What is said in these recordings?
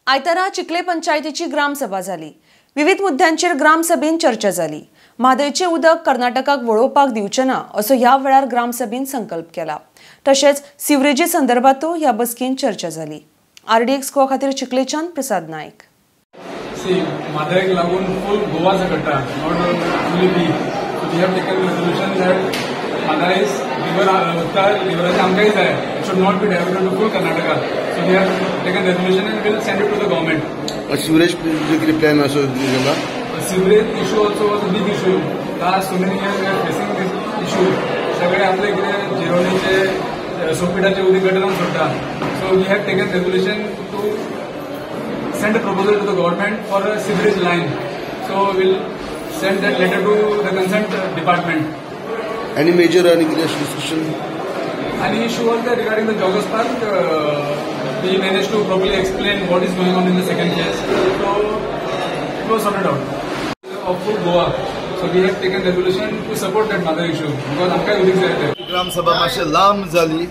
आयतारा चिखले पंचायतीची ग्रामसभा जाली। विविध मुद्द्यांचेर ग्रामसभेन चर्चा जाली। म्हादैचे उदक कर्नाटकाक वळोवपाक दिवचे ना असो ह्या वेळार ग्रामसभेन संकल्प केला। तशेंच सिवरेजी संदर्भातूय ह्या बसकेन चर्चा जाली। RDXGOA खातीर चिखलेच्यान प्रसाद नायक। म्हादैक लागून फुल गोवा झगडटा, not only be. We have taken resolution that Mhadei is Diversion आमकांय जाय, it should not be diverted to full Karnataka. So we have taken resolution and will send it to the government. Sewerage कितें plan असो केला? Sewerage issue also was a big issue. Last so many years we are facing this issue. सगळे आपले कितें जिरोनीचे सोपिटाचे उदक गटरान सोडटा। So we have taken resolution to send a proposal to the government for a sewerage line. So we'll send that letter to the concerned department. Any major discussion? Any issue was there regarding the joggers park. We managed to properly explain what is going on in the second phase. So it was sorted out. Of full Goa. So we have taken resolution to support that Mhadei issue because आमकां उदक जाय ते. ग्राम सभा मातशें लांब जाली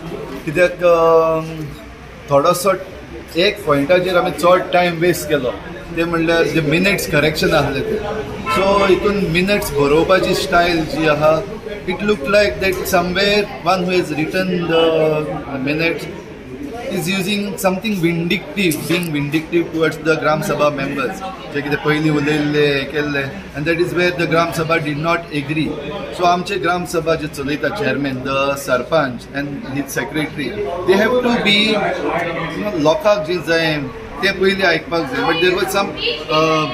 कित्याक थोडोसो एक पॉइंटाचेर आमी चड टायम वेस्ट केलो, ते म्हणल्यार जे मिनिट्स करेक्शन आसले ते। सो हितून मिनिट्स बरोवपाची स्टायल जी आहा, it look like that someone who has written the minutes is using something vindictive, being vindictive towards the Gram Sabha members. जे कितें पयलीं उलयल्ले केल्ले, and that is where the Gram Sabha did not agree. So आमचे Gram Sabha जे चलयता chairman, the sarpanch and his secretary, they have to be लोकांक जे जाय ते पयलीं आयकपाक जाय. But there was some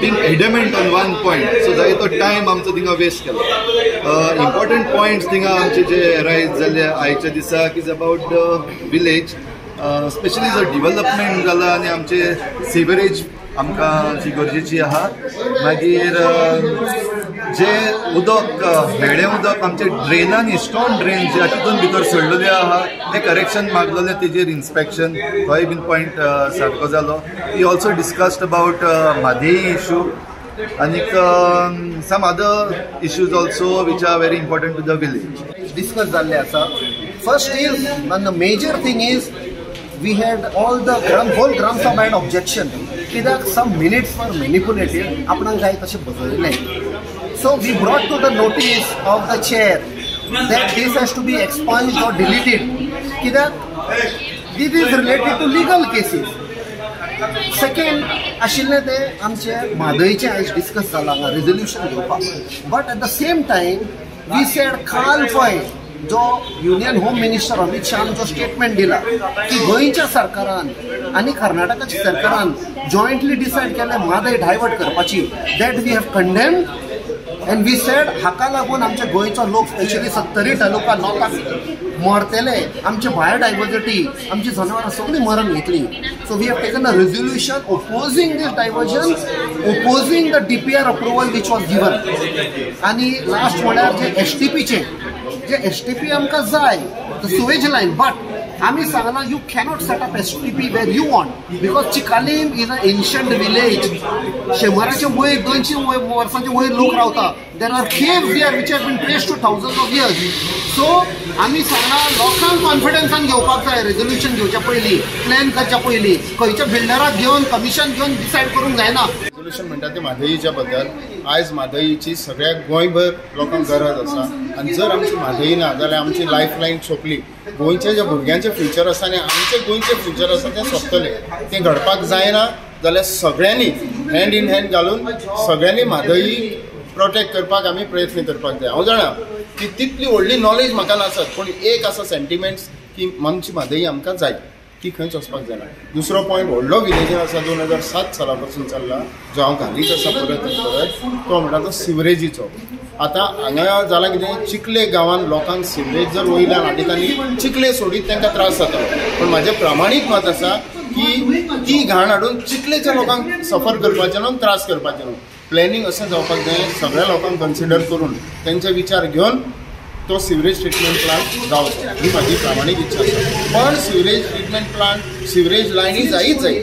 being adamant on one point. So जाय तो टायम आमचो थिंगा वेस्ट केलो. Important points थिंगा आमचे जे रायज जाले आयच्या दिसाक is about the village. Specially जर डेव्हलपमेंट जाला आनी आमचे सिवरेज आमकां जी गरजेची आहा, मागीर जे उदक म्हेडें उदक आमचे ड्रेनांनी स्टोन ड्रेन जे तितून भितर सडलेले आहा ते करेक्शन मागलेले, तेजेर इन्स्पेक्शन होय बीन पॉयंट सारको जालो. We also discussed about Mhadei issue आनीक some other issues also which are very important to the village discuss जाल्ले आसा. First is one the major thing is we had all the whole Gram Sabha had objection कित्याक some minutes were manipulated, आपणाक जाय तशें बसयले. So we brought to the notice of the chair that this has to be expunged or deleted कित्याक this is related to legal cases. Second आशिल्ले ते आमचे म्हादैचे आयज discuss जाला हांगा रेझोल्यूशन घेवपाक, but at the same time we said काल पळय जो युनियन होम मिनिस्टर अमित शाहान जो स्टेटमेंट दिला की गोंयच्या सरकारान आणि कर्नाटकाच्या सरकारान जॉइंटली डिसायड केले म्हादय डायवर्ट करपाची, that we have condemned and we said हाका लागून आमच्या गोंयचो लोक स्पेशली 70 तालुका लोकांक मरतले, आमचे बायोडायवर्सिटी आमची जनावरां सगळीं मरण घेतली. So we have taken a resolution opposing this diversion, opposing the DPR approval which was given. आणि लास्ट म्हळ्यार जे STPचे जे STP आमकां जाय द सुवेज लायन, बट आमी सांगला you cannot set up STP where you want because Chicalim is a ancient village. 100 वयर 200 वर्सांचे वयर लोक रावता. There are caves there which have been traced to thousands of years. So आमी सांगला लोकांक कॉन्फिडन्सान घेवपाक जाय रेझोल्यूशन घेवच्या पयलीं, प्लॅन करच्या पयलीं. खंयच्या बिल्डराक घेवन कमिशन घेवन डिसायड करूंक जायना. रेझोल्यूशन म्हणटा ते म्हादैच्या बद्दल. आयज म्हादैची सगळ्या गोंयभर लोकांक गरज आसा आनी जर आमची म्हादई ना जाल्यार आमची लायफ लायन सोंपली. गोंयचे जे भुरग्यांचे फ्युचर आसा आनी आमचे गोंयचे फ्युचर आसा ते सोंपतले. तें घडपाक जायना जाल्यार सगळ्यांनी हँड इन हँड घालून सगळ्यांनी म्हादई प्रोटेक्ट करपाक आमी प्रयत्न करपाक जाय. हांव जाणा की तितली व्हडली नॉलेज म्हाका नासत, पूण एक आसा सेंटिमेंट्स की आमची म्हादई आमकां जाय, ती खंयच वचपाक जायना. दुसरो पॉयंट व्हडलो विलेजर आसा 2007 साला पासून चल्ला, जो हांव घालीत आसा परत तो म्हणटा तो सिवरेजीचो. आतां हांगा जालां कितें, चिखले गांवांत लोकांक सिवरेज जर वयल्यान हाडीत आनी चिखले सोडीत तांकां त्रास जाता. पूण म्हाजें प्रामाणीक मत आसा की ती घाण हाडून चिखलेच्या लोकांक सफर करपाचें न्हू, त्रास करपाचें न्हू. प्लॅनिंग असं जावपाक जाय, सगळ्या लोकांक कन्सिडर करून तेंचे विचार घेवन तो सिवरेज ट्रिटमेंट प्लांट जावचो ही म्हाजी प्रामाणीक इच्छा आसा. पण सिवरेज ट्रिटमेंट प्लांट, सिवरेज लायनी जायीच जाय.